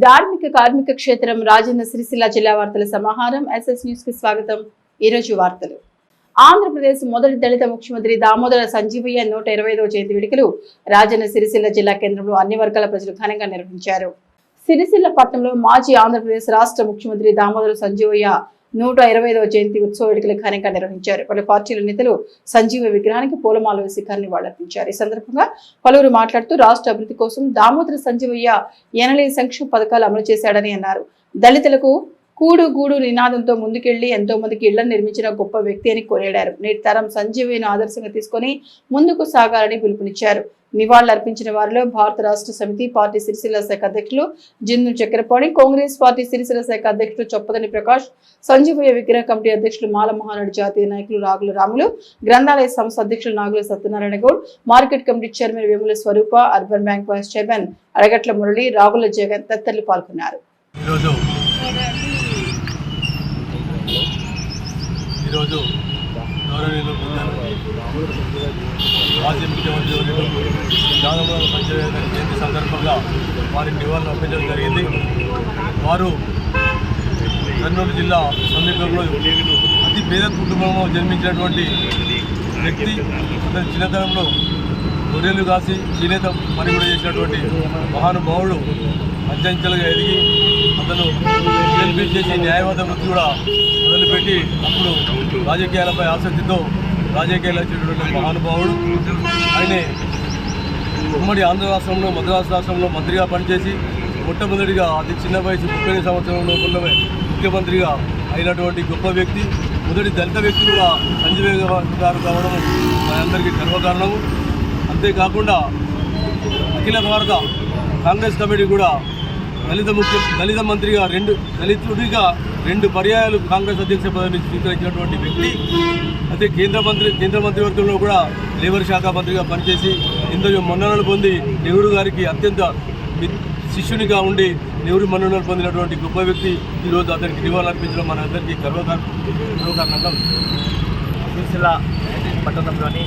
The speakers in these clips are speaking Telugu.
ధార్మిక కార్మిక క్షేత్రం రాజన్న సిరిసిల్ల జిల్లా వార్తల సమాహారం ఎస్ఎస్ న్యూస్ కి స్వాగతం। ఈ రోజు వార్తలు। ఆంధ్రప్రదేశ్ మొదటి దళిత ముఖ్యమంత్రి దామోదర సంజీవయ్య 125వ జయంతి వేడుకలు రాజన్న సిరిసిల్ల జిల్లా కేంద్రంలో అన్ని వర్గాల ప్రజలు ఘనంగా నిర్వహించారు। సిరిసిల్ల పట్టణంలో మాజీ ఆంధ్రప్రదేశ్ రాష్ట్ర ముఖ్యమంత్రి దామోదర సంజీవయ్య 125వ జయంతి ఉత్సవ వేడుకలు ఘనంగా నిర్వహించారు। పలు పార్టీల నేతలు సంజీవ విగ్రహానికి పూలమాల వేసి నివాళులర్పించారు। ఈ సందర్భంగా పలువురు మాట్లాడుతూ రాష్ట్ర అభివృద్ధి కోసం దామోదర సంజీవయ్య ఎనలేని సంక్షేమ పథకాలు అమలు చేశాడని అన్నారు। దళితులకు కూడు గూడు నినాదంతో ముందుకెళ్లి ఎంతో మందికి ఇళ్లను నిర్మించిన గొప్ప వ్యక్తి అని కొనియాడారు। నేటి తరం సంజీవయ్యను ఆదర్శంగా తీసుకుని ముందుకు సాగాలని పిలుపునిచ్చారు। నివాళులర్పించిన వారిలో భారత రాష్ట్ర సమితి పార్టీ సిరిసిల్ల శాఖ అధ్యక్షులు జిన్ను చక్రపాణి, కాంగ్రెస్ పార్టీ సిరిసిల్ల శాఖ అధ్యక్షులు చొప్పదని ప్రకాష్, సంజీవయ్య విగ్రహ కమిటీ అధ్యక్షులు మాల మహానాడు జాతీయ నాయకులు రాగుల రాములు, గ్రంథాలయ సంస్థ అధ్యక్షులు Nagula Satyanarayana Goud, market committee chairman Vemula Swarupa, urban bank vice chairman Adagatla Murali, Ragula Jagan తదితరులు పాల్గొన్నారు। మాజీ ముఖ్యమంత్రి దామోదర సంజీవయ్య గారి జయంతి సందర్భంగా వారికి నివాళులు అర్పించడం జరిగింది। వారు కర్నూలు జిల్లా సమీపంలో అతి పేద కుటుంబంలో జన్మించినటువంటి వ్యక్తి। అతని చిన్నతనంలో గొర్రెలు కాసి చేనేత పని కూడా చేసినటువంటి మహానుభావుడు అంచెంచెలుగా ఎదిగి అతను ఎల్పీ చేసి న్యాయవాద వృత్తి కూడా మొదలుపెట్టి అప్పుడు రాజకీయాలపై ఆసక్తితో రాజకీయాలు వచ్చేటువంటి మహానుభావుడు। ఆయనే ఉమ్మడి ఆంధ్ర రాష్ట్రంలో మద్రాసు రాష్ట్రంలో మంత్రిగా పనిచేసి మొట్టమొదటిగా అతి చిన్న వయసు 30 సంవత్సరంలో ముఖ్యమంత్రిగా అయినటువంటి గొప్ప వ్యక్తి। మొదటి దళిత వ్యక్తి కూడా సంజీవయ్య గారు కావడం మనందరికీ గర్వకారణము। అంతేకాకుండా అఖిల భారత కాంగ్రెస్ కమిటీ కూడా దళిత మంత్రిగా దళితుడిగా 2 పర్యాయాలు కాంగ్రెస్ అధ్యక్ష పదవిని స్వీకరించినటువంటి వ్యక్తి। అయితే కేంద్ర మంత్రివర్గంలో కూడా లేబర్ శాఖ మంత్రిగా పనిచేసి ఇందులో మన్ననలు పొంది నెహ్రూ గారికి అత్యంత శిష్యునిగా ఉండి నెహ్రూ మన్ననలు పొందినటువంటి గొప్ప వ్యక్తి। ఈరోజు అతనికి నివాళులు అర్పించడం మన అందరికీ గర్వకారణంగా సిరిసిల్ల పట్టణంలోని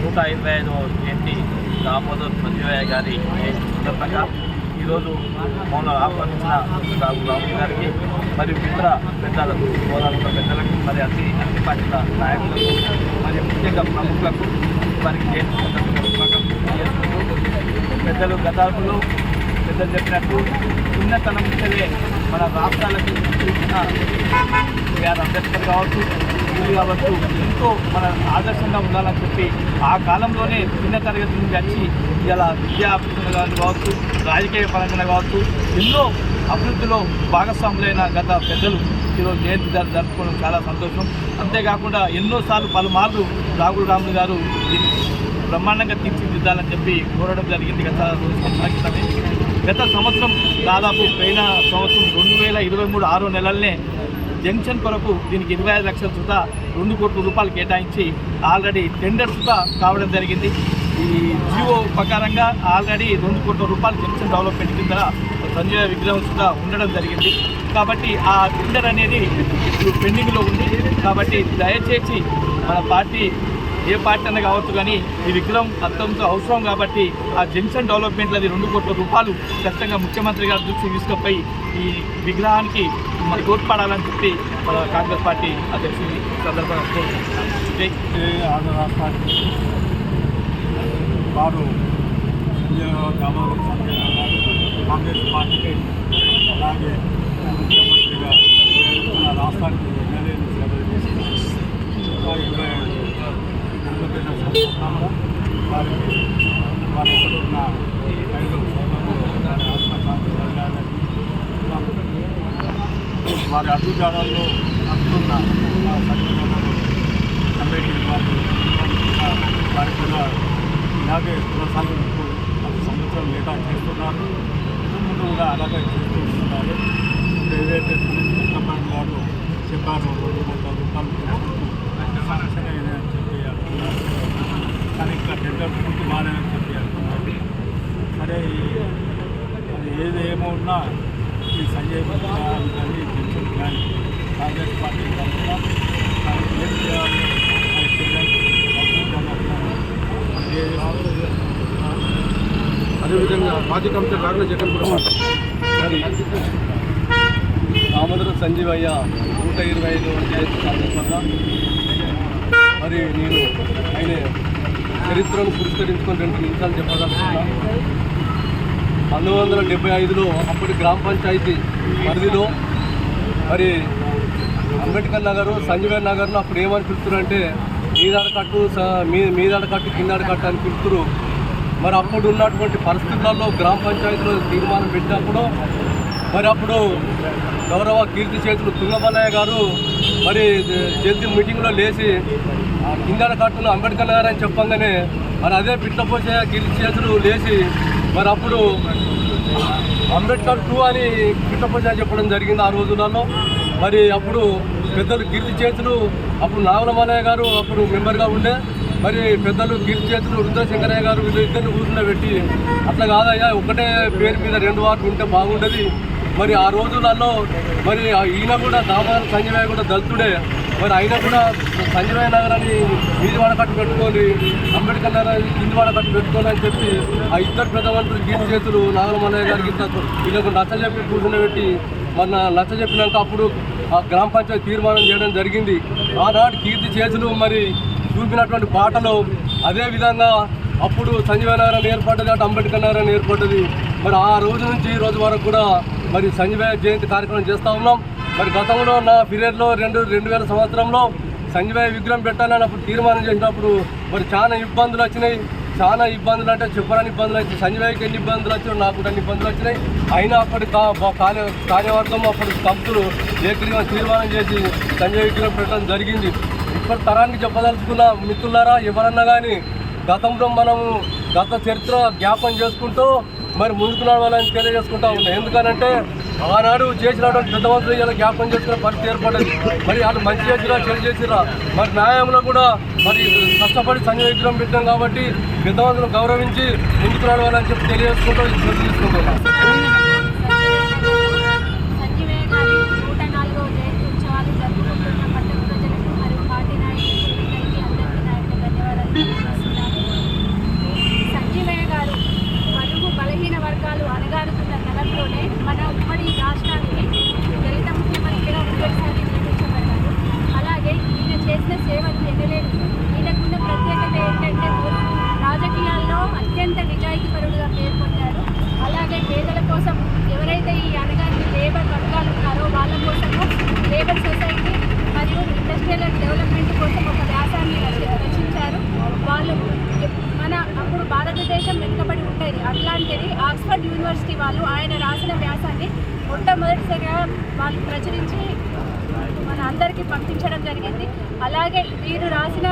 125వ జయంతి దామోదర సంజీవయ్య గారి సందర్భంగా ఈరోజు మమ్మల్ని ఆహ్వానించిన రాములు గారికి మరియు ఇతర పెద్దలకు హోదాల పెద్దలకు మరి అన్ని పార్టీల నాయకులకు మరియు ముఖ్యంగా ప్రముఖులకు వారికి జయంతి సందర్భంగా పెద్దలు గతాల్లో పెద్దలు చెప్పినట్టు చిన్నతనం నుంచే మన రాష్ట్రాలకు చూసిన బిఆర్ అంబేద్కర్ కావచ్చు, వీళ్ళు కావచ్చు, ఎంతో మన ఆదర్శంగా ఉండాలని చెప్పి ఆ కాలంలోనే చిన్న తరగతి నుంచి వచ్చి ఇలా విద్యాభివృద్ధిగా కావచ్చు, రాజకీయ పరంగా కావచ్చు, ఎన్నో అభివృద్ధిలో భాగస్వాములైన గత పెద్దలు ఈరోజు జయంతి జరుపుకోవడం చాలా సంతోషం। అంతేకాకుండా ఎన్నోసార్లు పలుమార్లు రాగుల రాములు గారు బ్రహ్మాండంగా తీర్చిదిద్దాలని చెప్పి కోరడం జరిగింది గత 2 సంవత్సరాల క్రితమే। గత సంవత్సరం దాదాపు పోయిన సంవత్సరం 2023 6 నెలలనే జంక్షన్ కొరకు దీనికి 25 లక్షల సుతా 2 కోట్ల రూపాయలు కేటాయించి ఆల్రెడీ టెండర్ సుతా కావడం జరిగింది। ఈ జియో ప్రకారంగా ఆల్రెడీ 2 కోట్ల రూపాయలు జంక్షన్ డెవలప్మెంట్ కింద సంజయ్ విగ్రహం సుతా ఉండడం జరిగింది। కాబట్టి ఆ టెండర్ అనేది ఇప్పుడు పెండింగ్లో ఉంది। కాబట్టి దయచేసి మన పార్టీ ఏ పార్టీ అన్న కావచ్చు కానీ ఈ విగ్రహం అత్యంత అవసరం కాబట్టి ఆ జంక్షన్ డెవలప్మెంట్లో అది 2 కోట్ల రూపాయలు ఖచ్చితంగా ముఖ్యమంత్రి గారి దృష్టికి తీసుకుపోయి ఈ విగ్రహానికి మరి తోడ్పడాలని చెప్పి మన కాంగ్రెస్ పార్టీ అధ్యక్షుడి సందర్భంగా కోరుకుంటున్నాను। ఆంధ్ర రాష్ట్రానికి వారు కాంగ్రెస్ పార్టీకి అలాగే ముఖ్యమంత్రిగా మన రాష్ట్రానికి ఎన్నలేని సేవలు చేసి వారికి వారి ఉన్న వారి అడుగుజాడల్లో నడుస్తున్న కమిటీ వారికి కూడా ఇలాగే కొనసాగింపు 10 సంవత్సరాలు లేటా చేస్తున్నారు। ముందు కూడా అలాగే చేస్తూ ఉంటున్నారు। ఇప్పుడు ఏదైతే చంద్రబాబు గారు చెప్పారో 2 కోట్ల రూపాయలు శాంక్షన్ అయినాయని చెప్పి అంటున్నారు, కానీ ఇంకా టెండర్ పూర్తి మారని చెప్పి అంటున్నారు। సరే అది ఏదేమో ఉన్నా ఈ సంజయ్ కానీ జంక్షన్ కానీ కాంగ్రెస్ పార్టీ తరఫున ఏం చేయాలి అదేవిధంగా మాజీ కమిషనర్ రాగుల జగన్ కూడా మరి దామోదర సంజీవయ్య 125వ జయంతి సందర్భంగా మరి నేను ఆయన చరిత్రను పురస్కరించుకొని 2 నిమిషాలు చెప్పదలుచుకున్నా. 1975లో అప్పటి గ్రామ పంచాయతీ పరిధిలో మరి అంబేద్కర్ నగరు, సంజీవయ్య నగర్ను అప్పుడు ఏమని పిలుస్తారంటే మీదాడకట్టు కిందాడకట్టు అని పిలుస్తారు. మరి అప్పుడు ఉన్నటువంటి పరిస్థితులలో గ్రామ పంచాయతీలో తీర్మానం పెట్టినప్పుడు మరి అప్పుడు గౌరవ కీర్తి చేతులు తుంగమల్లయ్య గారు మరి జయంతి మీటింగ్లో లేచి కిందాడకట్టును అంబేద్కర్ నగర్ అని చెప్పంగానే మరి అదే పిట్టపోసే కీర్తి చేతులు లేచి మరి అప్పుడు అంబేద్కర్ 2 అని పిట్టపోసే అని చెప్పడం జరిగింది ఆ రోజులలో. మరి అప్పుడు పెద్దలు కీర్తి చేతులు అప్పుడు నాగలమల్లయ్య గారు అప్పుడు మెంబర్గా ఉండే, మరి పెద్దలు కీర్తి చేతులు రుద్రశంకరయ్య గారు వీళ్ళిద్దరిని ఊరిలో పెట్టి అట్లా కాదయ్యా ఒకటే పేరు మీద 2 వార్డులు ఉంటే బాగుండదు. మరి ఆ రోజులలో మరి ఈయన కూడా దామోదర సంజీవయ్య కూడా దళితుడే, మరి ఆయన కూడా సంజీవయ్య నగరాన్ని మీది వాడకట్టు పెట్టుకొని అంబేద్కర్ నగరాన్ని కింది వాడకట్టు పెట్టుకోని అని చెప్పి ఆ ఇద్దరు పెద్దమంత్రులు కీర్తి చేతులు నాగలమల్లయ్య గారికి వీళ్ళకు నచ్చజెప్పి కూర్చొని మన నచ్చజెప్పినాక అప్పుడు ఆ గ్రామ పంచాయతీ తీర్మానం చేయడం జరిగింది. ఆనాడు కీర్తి చేతులు మరి చూపినటువంటి పాటలు అదేవిధంగా అప్పుడు సంజీవయ్య నగరాన్ని ఏర్పడ్డది, అటు అంబేద్కర్ నగరాన్ని ఏర్పడ్డది. మరి ఆ రోజు నుంచి ఈ రోజు వరకు కూడా మరి సంజీవయ్య జయంతి కార్యక్రమం చేస్తూ ఉన్నాం. మరి గతంలో నా పీరియడ్లో 2000 సంవత్సరంలో సంజీవయ్య విగ్రహం పెట్టాలని అప్పుడు తీర్మానం చేసినప్పుడు మరి చాలా ఇబ్బందులు వచ్చినాయి. చాలా ఇబ్బందులు అంటే చెప్పరాని ఇబ్బందులు వచ్చాయి. సంజీవయ్యకి ఎన్ని ఇబ్బందులు వచ్చాయో నాకు కూడా అన్ని ఇబ్బందులు వచ్చినాయి. అయినా అప్పటి కార్యవర్గం అప్పుడు సంస్థలు ఏకగ్రీవంగా తీర్మానం చేసి సంజీవయ్య విగ్రహం పెట్టడం జరిగింది. ఇప్పటి తరానికి చెప్పదలుచుకున్న మిత్రులారా, ఎవరన్నా కానీ గతంలో మనము గత చరిత్ర జ్ఞాపం చేసుకుంటూ మరి ముందుకు నడవాలని తెలియజేసుకుంటా ఉన్నాం. ఎందుకనంటే ఆనాడు చేసినటువంటి పెద్దవంతులు ఇలా జ్ఞాపం చేసుకునే పరిస్థితి ఏర్పడ్డది. మరి వాళ్ళు మంచి చేసిరా చెడు చేసిరా మరి న్యాయంలో కూడా మరి కష్టపడి సంజయ్ విగ్రహం పెట్టాం కాబట్టి పెద్దవంతులను గౌరవించి ముందుకు నడవాలని చెప్పి తెలియజేసుకుంటూ తీసుకుంటున్నాం. అణగారుతున్న తరంలోనే మన ఉమ్మడి రాష్ట్రానికి దళిత ముఖ్యమంత్రిగా మొదటిసారి నియమించబడ్డారు. అలాగే ఈయన చేసిన సేవలు ఎనలేవు. ఈయనకున్న ప్రత్యేకత ఏంటంటే రాజకీయాల్లో అత్యంత నిజాయితీపరుడుగా పేరు పొందారు. అలాగే పేదల కోసం ఎవరైతే ఈ అణగారిన లేబర్ వర్గాలు ఉన్నారో వాళ్ళ కోసము లేబర్ సొసైటీ మరియు ఇండస్ట్రియల్ డెవలప్మెంట్ కోసం ఒక వ్యాసాన్ని రచించారు. వాళ్ళు మన అప్పుడు భారతదేశం వెనుకబడి ఉండేది, అట్లాంటిది ఆక్స్ఫర్డ్ యూనివర్సిటీ వాళ్ళు ఆయన రాసిన వ్యాసాన్ని మొట్టమొదటిసారిగా వాళ్ళు ప్రచురించి మన అందరికీ పంపించడం జరిగింది. అలాగే వీరు రాసిన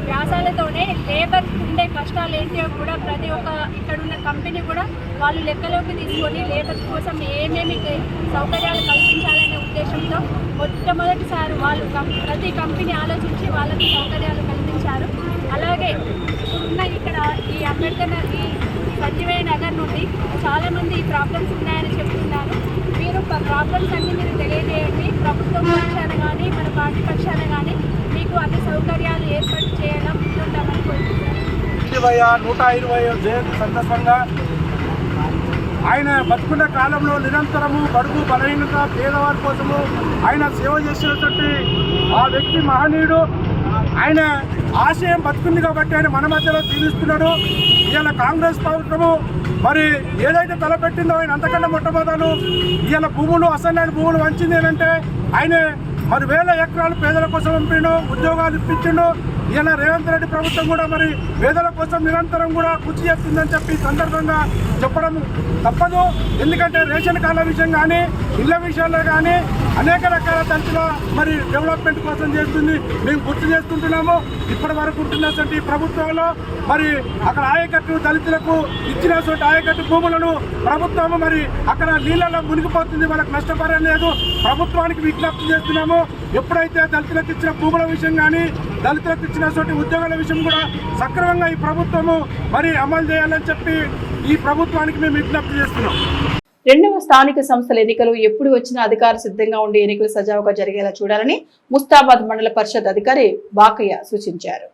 వ్యాసాలతోనే లేబర్ ఉండే కష్టాలు ఏంటో కూడా ప్రతి ఒక్క ఇక్కడున్న కంపెనీ కూడా వాళ్ళు లెక్కలోకి తీసుకొని లేబర్ కోసం ఏమేమి సౌకర్యాలు కల్పించాలనే ఉద్దేశంతో మొట్టమొదటిసారి వాళ్ళు ప్రతి కంపెనీ ఆలోచించి వాళ్ళకి సౌకర్యాలు కల్పించారు. అలాగే ఉన్న ఇక్కడ ఈ అంబేద్కర్ ఈ సంజీవయ్య నగర్ నుండి చాలామంది ఈ ప్రాబ్లమ్స్ ఉన్నాయని చెప్తున్నారు. మీరు ప్రాబ్లమ్స్ అన్నీ మీరు తెలియజేయండి. ప్రభుత్వం పక్షాన కానీ మన పార్టీ పక్షాన కానీ మీకు అన్ని సౌకర్యాలు ఏర్పాటు చేయడం ఉంటామని కోరుకుంటున్నాను. సంజీవయ్య 120వ జయంతి సందర్భంగా ఆయన బతుకున్న కాలంలో నిరంతరము బడుగు బలహీనత పేదవారి కోసము ఆయన సేవ చేసినటువంటి ఆ వ్యక్తి మహనీయుడు. ఆయన ఆశయం బతుకుంది కాబట్టి ఆయన మన మధ్యలో జీవిస్తున్నాడు. ఇవాళ కాంగ్రెస్ ప్రభుత్వము మరి ఏదైతే తలపెట్టిందో ఆయన అంతకన్నా మొట్టమొదలు ఇవాళ భూములు అసలైన భూములు వంచింది ఏంటంటే ఆయన మరి 1000 ఎకరాలు పేదల కోసం పంపిండు, ఉద్యోగాలు ఇప్పించిండు. ఇలా రేవంత్ రెడ్డి ప్రభుత్వం కూడా మరి పేదల కోసం నిరంతరం కూడా కృషి చేస్తుందని చెప్పి సందర్భంగా చెప్పడం తప్పదు. ఎందుకంటే రేషన్ కార్డుల విషయం కానీ ఇళ్ల విషయాల్లో కానీ అనేక రకాల దళితుల మరి డెవలప్మెంట్ కోసం చేస్తుంది. మేము గుర్తు చేసుకుంటున్నాము. ఇప్పటి వరకు ఉంటున్నటువంటి ప్రభుత్వంలో మరి అక్కడ ఆయకట్టు దళితులకు ఇచ్చినటువంటి ఆయకట్టు భూములను ప్రభుత్వం మరి అక్కడ నీళ్ళలో మునిగిపోతుంది, వాళ్ళకి నష్టపరం లేదు. ప్రభుత్వానికి విజ్ఞప్తి చేస్తున్నాము. ఎప్పుడైతే దళితులకు ఇచ్చిన భూముల విషయం కానీ దళితులకు ఇచ్చినటువంటి ఉద్యోగాల విషయం కూడా సక్రమంగా ఈ ప్రభుత్వము మరి అమలు చేయాలని చెప్పి ఈ ప్రభుత్వానికి మేము విజ్ఞప్తి చేస్తున్నాం. రెండవ స్థానిక సంస్థల ఎన్నికలు ఎప్పుడు వచ్చినా అధికార సిద్ధంగా ఉండే ఎన్నికలు సజావుగా జరిగేలా చూడాలని ముస్తాబాద్ మండల పరిషత్ అధికారి బాకయ్య సూచించారు.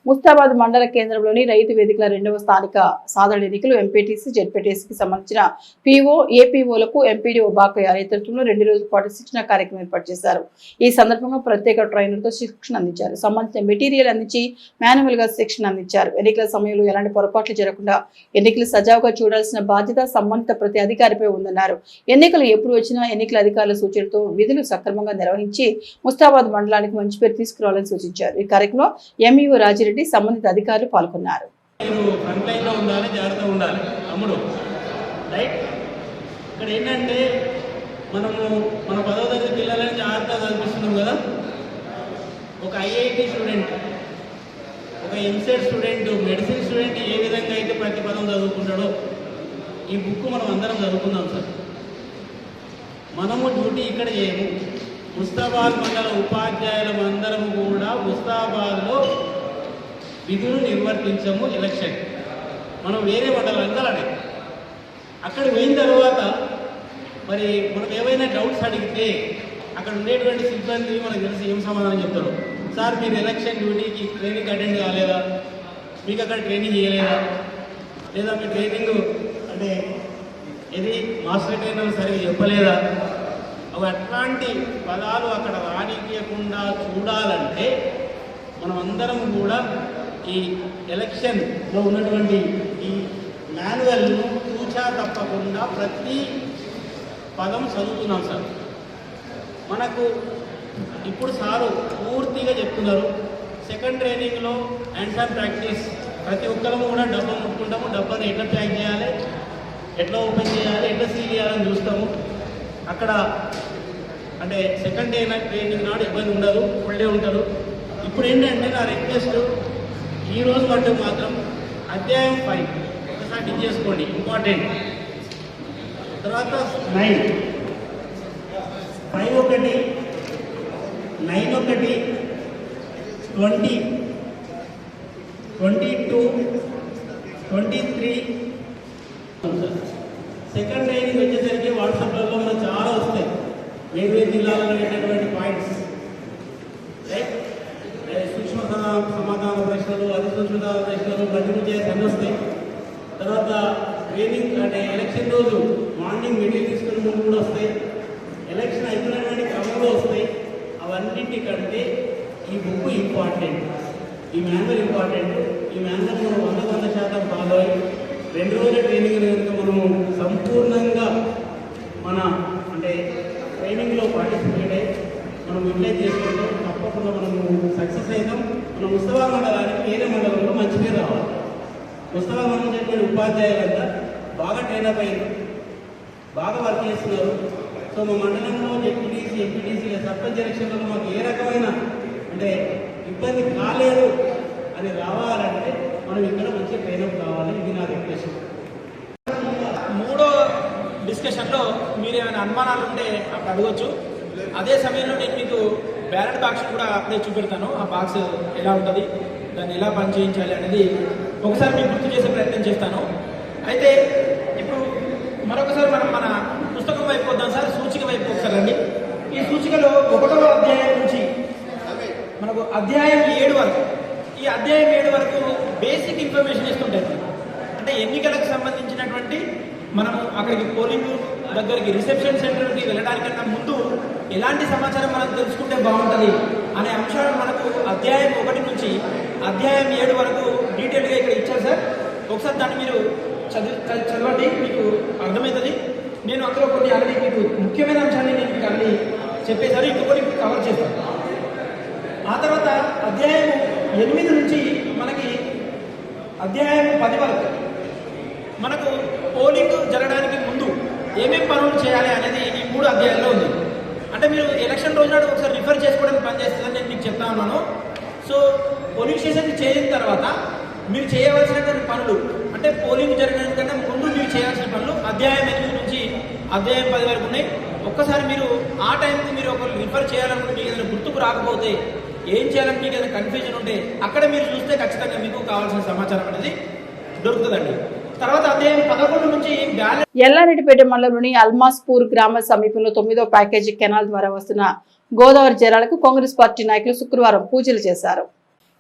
ముస్తాబాద్ మండల కేంద్రంలోని రైతు వేదికల 2వ స్థానిక సాధారణ ఎన్నికలు ఎంపీటీసీ జెడ్పీటీసీకి సంబంధించిన పీఓ ఏపీఓలకు ఎంపీడీఓ బాకయ్య నేతృత్వంలో 2 రోజుల పాటు శిక్షణ కార్యక్రమం ఏర్పాటు చేశారు. ఈ సందర్భంగా ప్రత్యేక ట్రైనర్తో శిక్షణ అందించారు. సంబంధించిన మెటీరియల్ అందించి మాన్యువల్ గా శిక్షణ అందించారు. ఎన్నికల సమయంలో ఎలాంటి పొరపాట్లు జరగకుండా ఎన్నికలు సజావుగా చూడాల్సిన బాధ్యత సంబంధిత ప్రతి అధికారిపై ఉందన్నారు. ఎన్నికలు ఎప్పుడు వచ్చినా ఎన్నికల అధికారుల సూచనలతో విధులు సక్రమంగా నిర్వహించి ముస్తాబాద్ మండలానికి మంచి పేరు తీసుకురావాలని సూచించారు. ఈ కార్యక్రమంలో ఎంఈఓ రాజిరెడ్డి సంబంధిత అధికారులు పాల్గొన్నారు. ఇక్కడ ఏంటంటే మనము మన 10వ తరగతి పిల్లలని జాగ్రత్తగా చదివిస్తున్నాం కదా. ఒక ఐఐటి స్టూడెంట్, ఒక ఎంసెట్ స్టూడెంట్, మెడిసిన్ స్టూడెంట్ ఏ విధంగా అయితే ప్రతి పదం చదువుకుంటాడో ఈ బుక్ మనం అందరం చదువుకుందాం సార్. మనము డ్యూటీ ఇక్కడ చేయము. ముస్తాబాద్ మండల ఉపాధ్యాయులం అందరం కూడా ముస్తాబాద్లో విధులు నిర్వర్తించము. ఎలక్షన్ మనం వేరే మండలానికి అలానే అక్కడ పోయిన తర్వాత మరి మనం ఏవైనా డౌట్స్ అడిగితే అక్కడ ఉండేటువంటి సిబ్బంది మనకు తెలిసి ఏం సమాధానం చెప్తారు. సార్ మీరు ఎలక్షన్ డ్యూటీకి ట్రైనింగ్ అటెండ్ కాలేదా, మీకు అక్కడ ట్రైనింగ్ చేయలేదా, లేదా మీ ట్రైనింగ్ అంటే ఇది మాస్టర్ ట్రైనర్ సరిగ్గా చెప్పలేదా, అవి అట్లాంటి పదాలు అక్కడ రానియకుండా చూడాలంటే మనం అందరం కూడా ఈ ఎలక్షన్లో ఉన్నటువంటి ఈ మాన్యువల్ను తూచా తప్పకుండా ప్రతి పదం చదువుతున్నాం సార్. మనకు ఇప్పుడు సారు పూర్తిగా చెప్తున్నారు. సెకండ్ ట్రైనింగ్లో హ్యాండ్స్ ఆన్ ప్రాక్టీస్ ప్రతి ఒక్కరము కూడా డబ్బా ముట్టుకుంటాము. డబ్బాను ఎట్లా ప్యాక్ చేయాలి, ఎట్లా ఓపెన్ చేయాలి, ఎట్లా సీల్ చేయాలని చూస్తాము. అక్కడ అంటే సెకండ్ డే ట్రైనింగ్ నాడు ఇబ్బంది ఉండదు, ఫుల్ డే ఉంటారు. ఇప్పుడు ఏంటంటే నా రిక్వెస్ట్ ఈరోజు మటుకు మాత్రం అధ్యాయం 5 ఒకసారి టిక్ చేసుకోండి, ఇంపార్టెంట్. తర్వాత 9, 5 ఒకటి, 9 ఒకటి, 20, 22, 23. సెకండ్ ట్రైనింగ్ వచ్చేసరికి వాట్సాప్లలో మనకు చాలా వస్తాయి వేరు జిల్లాలలో ఉండేటువంటి పాయింట్స్. రైట్, సూక్ష్మ సమాధాన ప్రశ్నలు, అతి సూక్ష్మ ప్రశ్నలు, బడ్జెట్ అన్నీ వస్తాయి. తర్వాత ట్రైనింగ్ అంటే ఎలక్షన్ రోజు మార్నింగ్ మీటింగ్ తీసుకునే ముందు కూడా వస్తాయి. ఎలక్షన్ అయిపోయినటువంటి క్రమంలో వస్తాయి. అవన్నింటికంటే ఈ బుక్ ఇంపార్టెంట్, ఈ మాన్యువల్ ఇంపార్టెంట్. ఈ మాన్యువల్ మనం 100% ఫాలో అయ్యి 2 రోజుల ట్రైనింగ్ కనుక మనము సంపూర్ణంగా మన అంటే ట్రైనింగ్లో పార్టిసిపేట్ అయ్యి మనం యూటిలైజ్ చేసుకుంటాం. తప్పకుండా మనము సక్సెస్ అవుతాం. మన ముస్తాబాద్ మండలానికి వేరే మండలంలో మంచి పేరు రావాలి. ముస్తాబాద్ మండలం చెప్పిన ఉపాధ్యాయులంతా బాగా ట్రైనప్ అయ్యారు, బాగా వర్క్ చేస్తున్నారు. సో మా మండలంలో జెడ్పీటీసీ, ఎంపీటీసీ, సర్పంచ్ ఎలక్షన్లో మాకు ఏ రకమైన అంటే ఇబ్బంది కాలేదు అని రావాలంటే మనం ఇక్కడ మంచి ట్రైనప్ కావాలి. ఇది నా రిక్వెస్ట్. 3వ డిస్కషన్లో మీరు ఏమైనా అనుమానాలు ఉంటే అప్పుడు అడగవచ్చు. అదే సమయంలో నేను మీకు బ్యాలెట్ బాక్స్ కూడా అప్పుడే చూపెడతాను. ఆ బాక్స్ ఎలా ఉంటుంది, దాన్ని ఎలా పని చేయించాలి అనేది ఒకసారి మీకు గుర్తు చేసే ప్రయత్నం చేస్తాను. అయితే ఇప్పుడు మరొకసారి మనం మన పుస్తకం వైపు వద్దాం సార్. సూచిక వైపు ఒకసారి అండి. ఈ సూచికలో 1వ అధ్యాయం నుంచి మనకు అధ్యాయం 7 వరకు, ఈ అధ్యాయం 7 వరకు బేసిక్ ఇన్ఫర్మేషన్ ఇస్తుంటాయి. అంటే ఎన్నికలకు సంబంధించినటువంటి మనము అక్కడికి పోలింగ్ దగ్గరికి రిసెప్షన్ సెంటర్కి వెళ్ళడానికన్నా ముందు ఎలాంటి సమాచారం మనం తెలుసుకుంటే బాగుంటుంది అనే అంశాలు మనకు అధ్యాయం 1 నుంచి అధ్యాయం 7 వరకు డీటెయిల్గా ఇక్కడ ఇచ్చారు సార్. ఒకసారి దాన్ని మీరు చదవండి, మీకు అర్థమవుతుంది. నేను అందులో కొన్ని ఆల్రెడీ మీకు ముఖ్యమైన అంశాన్ని నేను మీకు అన్ని చెప్పేసాను, ఇంకొకటి కవర్ చేస్తాను. ఆ తర్వాత అధ్యాయం 8 నుంచి మనకి అధ్యాయం 10 వరకు మనకు పోలింగ్ జరగడానికి ముందు ఏమేమి పనులు చేయాలి అనేది ఈ 3 అధ్యాయాల్లో ఉంది. అంటే మీరు ఎలక్షన్ రోజు నాడు ఒకసారి రిఫర్ చేసుకోవడానికి పనిచేస్తుందని నేను మీకు చెప్తా ఉన్నాను. సో పోలింగ్ స్టేషన్కి చేరిన తర్వాత మీరు చేయవలసినటువంటి పనులు అంటే పోలింగ్ జరగడానికన్నా ముందు మీరు చేయాల్సిన పనులు అధ్యాయం 8 నుంచి అధ్యాయం 10 వరకు ఉన్నాయి. ఒక్కసారి మీరు ఆ టైంకి మీరు ఒకరు రిఫర్ చేయాలనుకుంటే మీకు ఏదైనా గుర్తుకు రాకపోతే, ఏం చేయాలని మీకు ఏదైనా కన్ఫ్యూజన్ ఉంటే అక్కడ మీరు చూస్తే ఖచ్చితంగా మీకు కావాల్సిన సమాచారం అనేది దొరుకుతుందండి. తర్వాత అధ్యాయం 11 నుంచి ఎల్లారెడ్డిపేట మండలంలోని అల్మాస్పూర్ గ్రామ సమీపంలో 9వ ప్యాకేజీ కెనాల్ ద్వారా వస్తున్న గోదావరి జలాలకు కాంగ్రెస్ పార్టీ నాయకులు శుక్రవారం పూజలు చేశారు.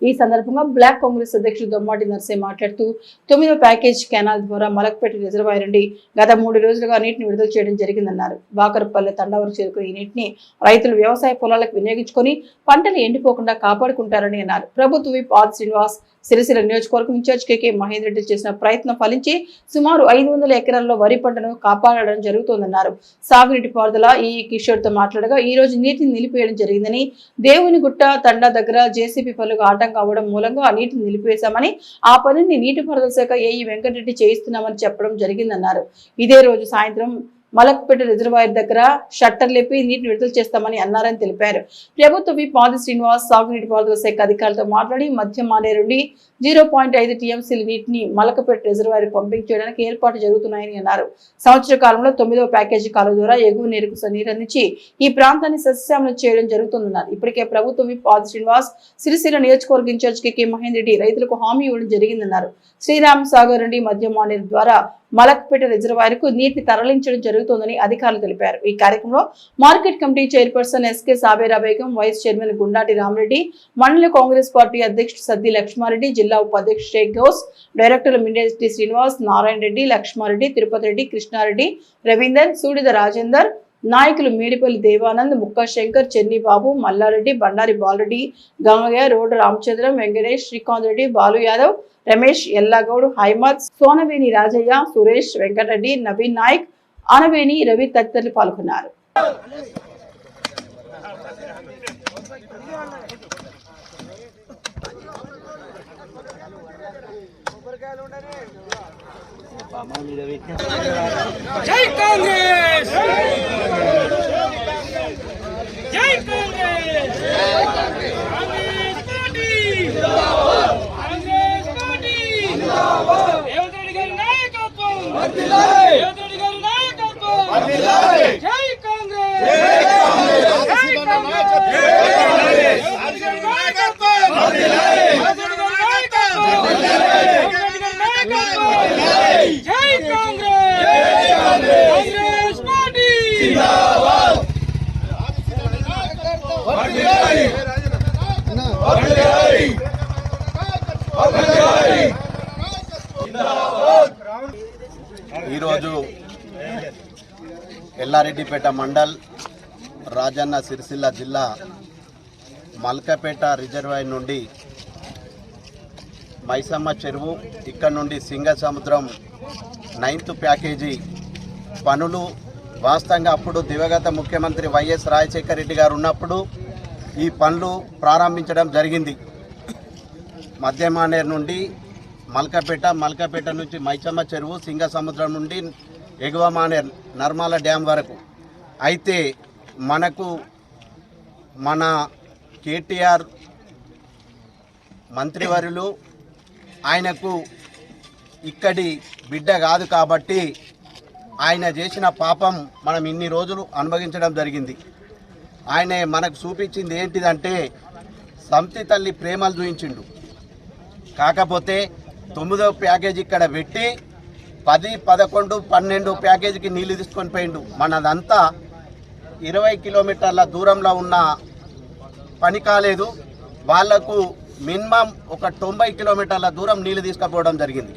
ఈ సందర్భంగా బ్లాక్ కాంగ్రెస్ అధ్యక్షుడు దొమ్మాటి నర్సే మాట్లాడుతూ 9వ ప్యాకేజ్ కెనాల్ ద్వారా మలక్పేట రిజర్వాయర్ నుండి గత 3 రోజులుగా నీటిని విడుదల చేయడం జరిగిందన్నారు. వాకరపల్లె తండావరకు చేరుకున్న ఈ నీటిని రైతులు వ్యవసాయ పొలాలకు వినియోగించుకొని పంటలు ఎండిపోకుండా కాపాడుకుంటారని అన్నారు. ప్రభుత్వ విప్ ఆది శ్రీనివాస్ సిరిసిల్ల నియోజకవర్గం ఇన్ఛార్జ్ కేకే మహేందర్ రెడ్డి చేసిన ప్రయత్నం ఫలించి సుమారు 500 ఎకరాల్లో వరి పంటను కాపాడడం జరుగుతోందన్నారు. సాగునీటి పారుదల ఈ కిషోర్ తో మాట్లాడగా ఈ రోజు నీటిని నిలిపివేయడం జరిగిందని, దేవునిగుట్ట తండా దగ్గర జేసీబీ పనులకు ఆటంకం అవ్వడం మూలంగా ఆ నీటిని నిలిపివేశామని, ఆ పనిని నీటిపారుదల శాఖ ఏఈ వెంకటరెడ్డి చేయిస్తున్నామని చెప్పడం జరిగిందన్నారు. ఇదే రోజు సాయంత్రం మలక్పేట రిజర్వాయర్ దగ్గర షట్టర్ లేపి నీటిని విడుదల చేస్తామని అన్నారని తెలిపారు. ప్రభుత్వ విప్ ఆది శ్రీనివాస్ సాగునీటి పారుదల శాఖ అధికారులతో మాట్లాడి మధ్య మానేరు నుండి 0.5 టీఎంసీల నీటిని మలకపేట రిజర్వాయర్ పంపింగ్ చేయడానికి ఏర్పాటు జరుగుతున్నాయని అన్నారు. సంవత్సర కాలంలో 9వ ప్యాకేజీ కాలువ ద్వారా ఎగువ నీరుకు నీరందించి ఈ ప్రాంతాన్ని సస్యశ్యామలం చేయడం జరుగుతుందన్నారు. ఇప్పటికే ప్రభుత్వ విప్ ఆది శ్రీనివాస్ సిరిసిల్ల నియోజకవర్గ ఇన్ఛార్జ్ కేకే మహేందర్ రెడ్డి రైతులకు హామీ ఇవ్వడం జరిగిందన్నారు. శ్రీరామ్ సాగర్ నుండి మధ్య మానేరు ద్వారా మలక్పేట రిజర్వాయర్ కు నీటిని తరలించడం జరుగుతోందని అధికారులు తెలిపారు. ఈ కార్యక్రమంలో market committee chairperson SK Sabera Begum, vice chairman Gundati Ramareddy, మండల కాంగ్రెస్ పార్టీ అధ్యక్షుడు సద్ది లక్ష్మారెడ్డి, జిల్లా ఉపాధ్యక్షుడు షేక్ గౌస్, డైరెక్టర్లు మిండేటి శ్రీనివాస్, నారాయణ రెడ్డి, లక్ష్మారెడ్డి, తిరుపతి రెడ్డి, కృష్ణారెడ్డి, రవీందర్, సూడిద రాజేందర్, నాయకులు మేడిపల్లి దేవానంద్, ముక్కా శంకర్, చెన్నిబాబు, మల్లారెడ్డి, బండారి బాలరెడ్డి, గంగయ్య, రోడ్డు రామచంద్రం, వెంకటేష్, శ్రీకాంత్ రెడ్డి, బాలు యాదవ్, రమేష్, ఎల్లాగౌడ్, హైమద్, సోనవేణి రాజయ్య, సురేష్, వెంకటరెడ్డి, నవీన్ నాయక్, ఆనవేణి, రవి తదితరులు పాల్గొన్నారు. జై కాంగ్రెస్, జై కాంగ్రెస్, కాంగ్రెస్ పార్టీ జిందాబాద్, కాంగ్రెస్ పార్టీ జిందాబాద్, రేవంత్ రెడ్డి గారి నాయకత్వం వర్ధిల్లాలి, రేవంత్ రెడ్డి గారి నాయకత్వం వర్ధిల్లాలి, జై కాంగ్రెస్, జై కాంగ్రెస్, జై కాంగ్రెస్, రేవంత్ రెడ్డి గారి నాయకత్వం వర్ధిల్లాలి, రేవంత్ రెడ్డి గారి నాయకత్వం వర్ధిల్లాలి, జై కాంగ్రెస్, జై కాంగ్రెస్, కాంగ్రెస్ పార్టీ జిందాబాద్, వర్ధిల్లాలి, వర్ధిల్లాలి, వర్ధిల్లాలి, జిందాబాద్. ఈరోజు ఎల్లారెడ్డిపేట మండల్, రాజన్న సిరిసిల్ల జిల్లా మల్కపేట రిజర్వాయర్ నుండి మైసమ్మ చెరువు, ఇక్కడ నుండి సింగసముద్రం 9th ప్యాకేజీ పనులు వాస్తవంగా అప్పుడు దివంగత ముఖ్యమంత్రి వైఎస్ రాజశేఖర రెడ్డి గారు ఉన్నప్పుడు ఈ పనులు ప్రారంభించడం జరిగింది. మధ్యమానేరు నుండి మల్కపేట నుంచి మైసమ్మ చెరువు, సింగసముద్రం నుండి ఎగువ మానేరు నర్మాల డ్యామ్ వరకు. అయితే మనకు మన కేటీఆర్ మంత్రివర్యులు ఆయనకు ఇక్కడి బిడ్డ కాదు కాబట్టి ఆయన చేసిన పాపం మనం ఇన్ని రోజులు అనుభవించడం జరిగింది. ఆయన మనకు చూపించింది ఏంటిదంటే సంతి తల్లి ప్రేమలు చూపించిండు. కాకపోతే 9వ ప్యాకేజీ ఇక్కడ పెట్టి 10, 11, 12 ప్యాకేజీకి నీళ్లు తీసుకొని పోయిండు. మనదంతా 20 కిలోమీటర్ల దూరంలో ఉన్న పని కాలేదు. వాళ్లకు మినిమం ఒక 90 కిలోమీటర్ల దూరం నీళ్లు తీసుకుపోవడం జరిగింది.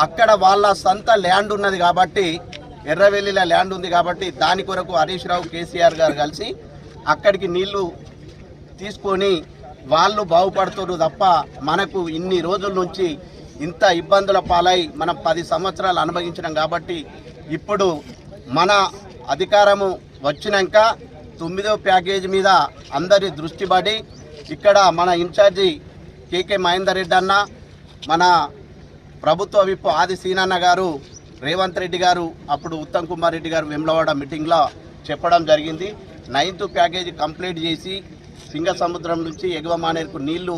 అక్కడ వాళ్ళ సొంత ల్యాండ్ ఉన్నది కాబట్టి, ఎర్రవెల్లిలో ల్యాండ్ ఉంది కాబట్టి దాని కొరకు హరీష్ రావు, కేసీఆర్ గారు కలిసి అక్కడికి నీళ్లు తీసుకొని వాళ్ళు బాగుపడుతున్నారు తప్ప మనకు ఇన్ని రోజుల నుంచి ఇంత ఇబ్బందుల పాలై మనం 10 సంవత్సరాలు అనుభవించడం కాబట్టి ఇప్పుడు మన అధికారము వచ్చినాక 9వ ప్యాకేజీ మీద అందరి దృష్టి పడి ఇక్కడ మన ఇన్ఛార్జి కేకే మహేందర్ రెడ్డి అన్న, మన ప్రభుత్వ విప్ ఆది సీనన్న గారు, రేవంత్ రెడ్డి గారు, అప్పుడు ఉత్తమ్ కుమార్ రెడ్డి గారు వెమ్లవాడ మీటింగ్లో చెప్పడం జరిగింది. 9th ప్యాకేజీ కంప్లీట్ చేసి సింగసముద్రం నుంచి ఎగువ మానేరుకు నీళ్లు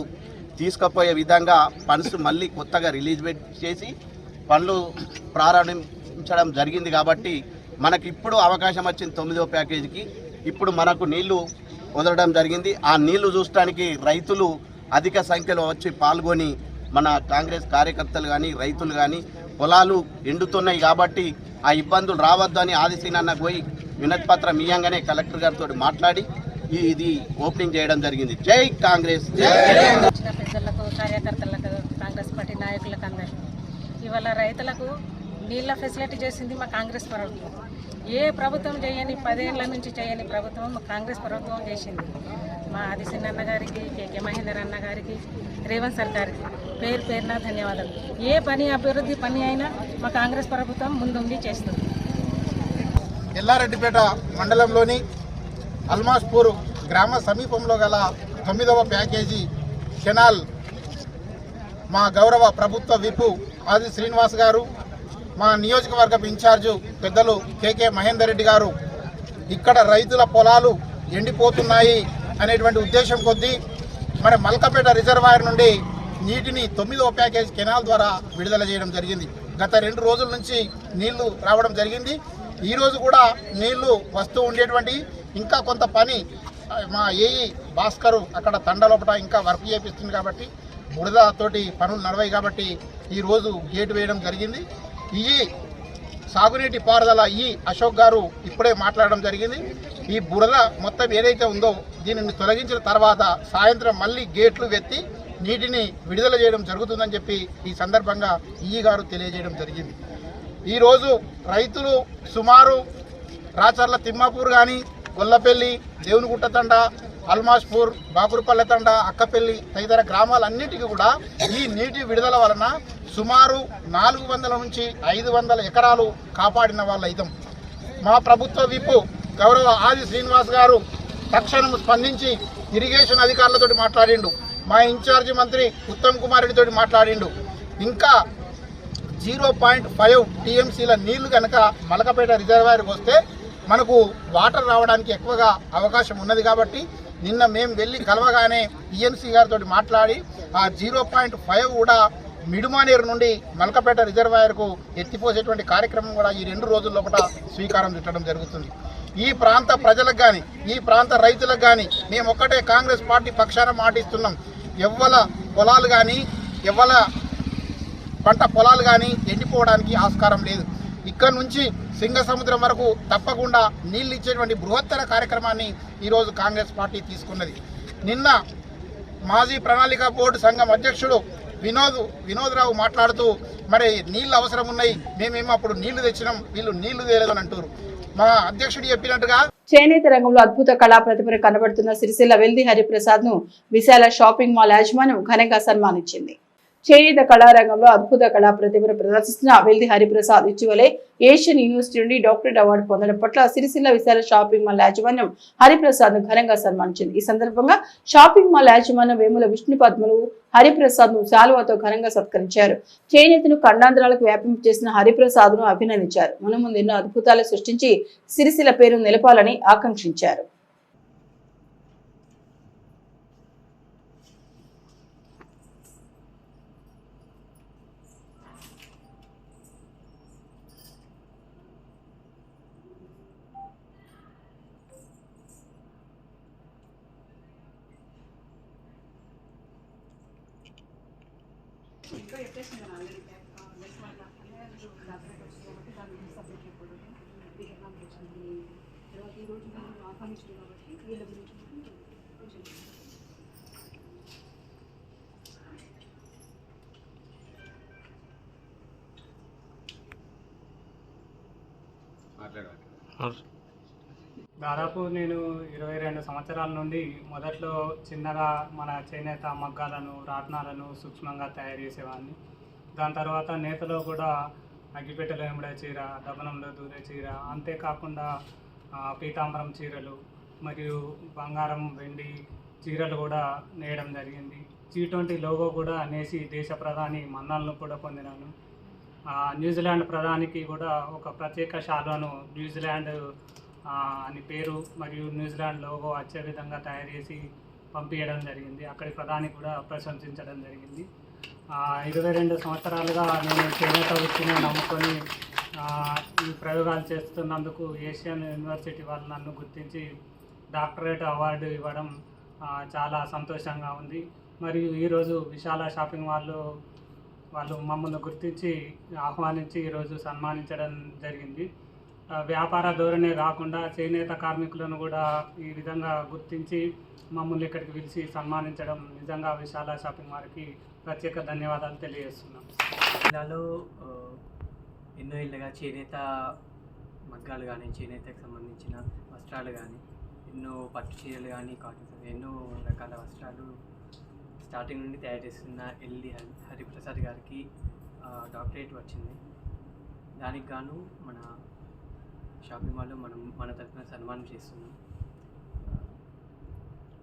తీసుకుపోయే విధంగా ఫండ్స్ మళ్ళీ కొత్తగా రిలీజ్ చేసి పనులు ప్రారంభించడం జరిగింది. కాబట్టి మనకి ఇప్పుడు అవకాశం వచ్చింది 9వ ప్యాకేజీకి. ఇప్పుడు మనకు నీళ్లు వదలడం జరిగింది. ఆ నీళ్లు చూడటానికి రైతులు అధిక సంఖ్యలో వచ్చి పాల్గొని మన కాంగ్రెస్ కార్యకర్తలు కానీ రైతులు కానీ పొలాలు ఎండుతున్నాయి కాబట్టి ఆ ఇబ్బందులు రావద్దని ఆదిశీనన్న పోయి వినతిపత్రం ఇయ్యంగానే కలెక్టర్ గారితో మాట్లాడి ఇది ఓపెనింగ్ చేయడం జరిగింది. జై కాంగ్రెస్, జై వచ్చిన పెద్దలకు, కార్యకర్తలకు, కాంగ్రెస్ పార్టీ నాయకులకు అందరికీ ఇవాళ రైతులకు నీళ్ళ ఫెసిలిటీ చేసింది మా కాంగ్రెస్ ప్రభుత్వం. ఏ ప్రభుత్వం చేయని 10 ఏళ్ల నుంచి చేయని ప్రభుత్వం మా కాంగ్రెస్ ప్రభుత్వం చేసింది. మా ఆదిశన్న గారికి, కేకే మహేందర్ అన్న గారికి, రేవంత్ సర్కార్కి పేరు పేరున ధన్యవాదాలు. ఏ పని అభివృద్ధి పని అయినా మా కాంగ్రెస్ ప్రభుత్వం ముందుండి చేస్తుంది. ఎల్లారెడ్డిపేట మండలంలోని అల్మాస్పూర్ గ్రామ సమీపంలో గల 9వ ప్యాకేజీ కెనాల్ మా గౌరవ ప్రభుత్వ విపు ఆది శ్రీనివాస్ గారు, మా నియోజకవర్గ ఇన్ఛార్జు పెద్దలు కేకే మహేందర్ రెడ్డి గారు ఇక్కడ రైతుల పొలాలు ఎండిపోతున్నాయి అనేటువంటి ఉద్దేశం కొద్దీ మరి మల్కపేట రిజర్వాయర్ నుండి నీటిని 9వ ప్యాకేజ్ కెనాల్ ద్వారా విడుదల చేయడం జరిగింది. గత 2 రోజుల నుంచి నీళ్లు రావడం జరిగింది. ఈరోజు కూడా నీళ్లు వస్తూ ఉండేటువంటి ఇంకా కొంత పని మా ఏఈ భాస్కరు అక్కడ తండలోపట ఇంకా వర్క్ చేపిస్తుంది కాబట్టి బురదతోటి పనులు నడవాయి కాబట్టి ఈరోజు గేటు వేయడం జరిగింది. ఈ సాగునీటి పారుదల అశోక్ గారు ఇప్పుడే మాట్లాడడం జరిగింది. ఈ బురద మొత్తం ఏదైతే ఉందో దీనిని తొలగించిన తర్వాత సాయంత్రం మళ్ళీ గేట్లు వెత్తి నీటిని విడుదల చేయడం జరుగుతుందని చెప్పి ఈ సందర్భంగా గారు తెలియజేయడం జరిగింది. ఈరోజు రైతులు సుమారు రాచర్ల తిమ్మాపూర్ కానీ, గొల్లపల్లి, దేవునిగుట్ట తండ, అల్మాస్పూర్, బాకురుపల్లె తండ, అక్కపల్లి తదితర గ్రామాలన్నిటికీ కూడా ఈ నీటి విడుదల వలన సుమారు 400 నుంచి 500 ఎకరాలు కాపాడిన వాళ్ళ ఇదం. మా ప్రభుత్వ విపు గౌరవ ఆది శ్రీనివాస్ గారు తక్షణం స్పందించి ఇరిగేషన్ అధికారులతో మాట్లాడిండు. మా ఇన్ఛార్జి మంత్రి ఉత్తమ్ కుమార్ రెడ్డితో మాట్లాడిండు. ఇంకా 0.5 టీఎంసీల నీళ్లు కనుక మలకపేట రిజర్వాయర్కి వస్తే మనకు వాటర్ రావడానికి ఎక్కువగా అవకాశం ఉన్నది కాబట్టి నిన్న మేము వెళ్ళి కలవగానే ఈఎన్సీ గారితో మాట్లాడి ఆ 0.5 కూడా మిడుమానేరు నుండి మల్కపేట రిజర్వాయర్కు ఎత్తిపోసేటువంటి కార్యక్రమం కూడా ఈ 2 రోజుల లోపల స్వీకారం చుట్టడం జరుగుతుంది. ఈ ప్రాంత ప్రజలకు కానీ, ఈ ప్రాంత రైతులకు కానీ మేము ఒక్కటే కాంగ్రెస్ పార్టీ పక్షాన మాటిస్తున్నాం. ఎవ్వల పొలాలు కానీ, ఎవ్వల పంట పొలాలు కానీ ఎండిపోవడానికి ఆస్కారం లేదు. ఇక్కడ నుంచి సింగసముద్రం వరకు తప్పకుండా నీళ్ళు ఇచ్చేటువంటి బృహత్తర కార్యక్రమాన్ని ఈరోజు కాంగ్రెస్ పార్టీ తీసుకున్నది. నిన్న మాజీ ప్రణాళిక బోర్డు సంఘం అధ్యక్షుడు వినోద్రావు మాట్లాడుతూ మరి నీళ్ళు అవసరం ఉన్నాయి, మేమేమో అప్పుడు నీళ్లు తెచ్చినాం, వీళ్ళు నీళ్లు తేలేదని అంటారు. మా అధ్యక్షుడు చెప్పినట్టుగా చేనేత రంగంలో అద్భుత కళా ప్రతిభను కనబడుతున్న సిరిసిల్ల వెల్ది హరిప్రసాద్ ను విశాల షాపింగ్ మాల్ యాజమాన్యం ఘనంగా సన్మానించింది. చేనేత కళారంగంలో అద్భుత కళా ప్రతిభను ప్రదర్శిస్తున్న వెల్ది హరిప్రసాద్ ఇటీవలే ఏషియన్ యూనివర్సిటీ నుండి డాక్టరేట్ అవార్డు పొందడం పట్ల సిరిసిల్ల విశాల షాపింగ్ మాల్ యాజమాన్యం హరిప్రసాద్ ను ఘనంగా సన్మానించింది. ఈ సందర్భంగా షాపింగ్ మాల్ యాజమాన్యం వేముల విష్ణు పద్మలు హరిప్రసాద్ ను శాలువాతో ఘనంగా సత్కరించారు. చేనేతను ఖండాంతరాలకు వ్యాపింపు చేసిన హరిప్రసాద్ ను అభినందించారు. మునుముందు ఎన్నో అద్భుతాలు సృష్టించి సిరిసిల్ల పేరు నిలపాలని ఆకాంక్షించారు. దాదాపు నేను 22 సంవత్సరాల నుండి మొదట్లో చిన్నగా మన చేనేత మగ్గాలను, రాట్నాలను సూక్ష్మంగా తయారు చేసేవాడిని. దాని తర్వాత నేతలో కూడా అగ్గిపెట్టెలో ఎంబడే చీర, దమనంలో దూరే చీర, అంతేకాకుండా పీతాంబరం చీరలు మరియు బంగారం, వెండి చీరలు కూడా నేయడం జరిగింది. G20 లోగో కూడా నేసి దేశ ప్రధాని మన్నలను కూడా పొందినాను. న్యూజిలాండ్ ప్రధానికి కూడా ఒక ప్రత్యేక శాలువాను న్యూజిలాండ్ అని పేరు మరియు న్యూజిలాండ్ లోగో వచ్చే విధంగా తయారు చేసి పంపించడం జరిగింది. అక్కడి ప్రధాని కూడా ప్రశంసించడం జరిగింది. 22 సంవత్సరాలుగా నేను చేనేత వృత్తిని నమ్ముకొని ఈ ప్రయోగాలు చేస్తున్నందుకు ఏషియన్ యూనివర్సిటీ వాళ్ళు నన్ను గుర్తించి డాక్టరేట్ అవార్డు ఇవ్వడం చాలా సంతోషంగా ఉంది. మరియు ఈరోజు విశాల షాపింగ్ వాళ్ళు మమ్మల్ని గుర్తించి ఆహ్వానించి ఈరోజు సన్మానించడం జరిగింది. వ్యాపార ధోరణే కాకుండా చేనేత కార్మికులను కూడా ఈ విధంగా గుర్తించి మమ్మల్ని ఇక్కడికి పిలిచి సన్మానించడం నిజంగా విశాల షాపింగ్ వారికి ప్రత్యేక ధన్యవాదాలు తెలియజేస్తున్నాం. జిల్లాలో ఎన్నో ఏళ్ళుగా చేనేత మగ్గాలు కానీ చేనేతకు సంబంధించిన వస్త్రాలు కానీ ఎన్నో పట్టు చీరలు కానీ కాటన్ ఎన్నో రకాల వస్త్రాలు స్టార్టింగ్ నుండి తయారు చేస్తున్న ఎల్డి హరిప్రసాద్ గారికి డాక్టరేట్ వచ్చింది. దానికి గాను మన షాపింగ్ మాల్లో మన తరఫున సన్మానం చేస్తున్నాం.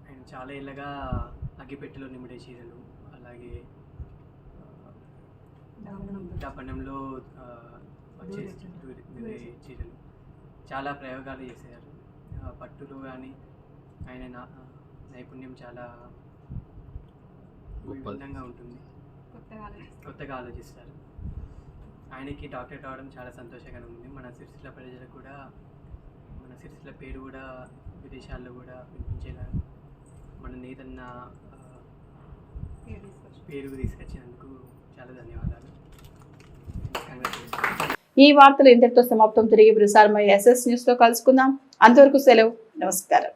అండ్ చాలా ఏళ్ళగా అగ్గిపెట్టెలో నిమిడే చీరలు, అలాగే దప్పనంలో వచ్చే చీరలు చాలా ప్రయోగాలు చేశారు. పట్టులో కానీ ఆయన నైపుణ్యం చాలా విభిన్నంగా ఉంటుంది, కొత్తగా ఆలోచిస్తారు. ఆయనకి డాక్టరేట్ అవడం చాలా సంతోషంగా ఉంది. మన సిరిసిల్ల ప్రజలకు కూడా మన సిరిసిల్ల పేరు కూడా విదేశాల్లో కూడా వినిపించేలా మన నేతన్న పేరు తీసుకొచ్చినందుకు చాలా ధన్యవాదాలు. ఈ వార్తలు ఇంతటితో సమాప్తం. తిరిగి ప్రసారమయ్యే SS న్యూస్ లో కలుసుకుందాం. అంతవరకు సెలవు. నమస్కారం.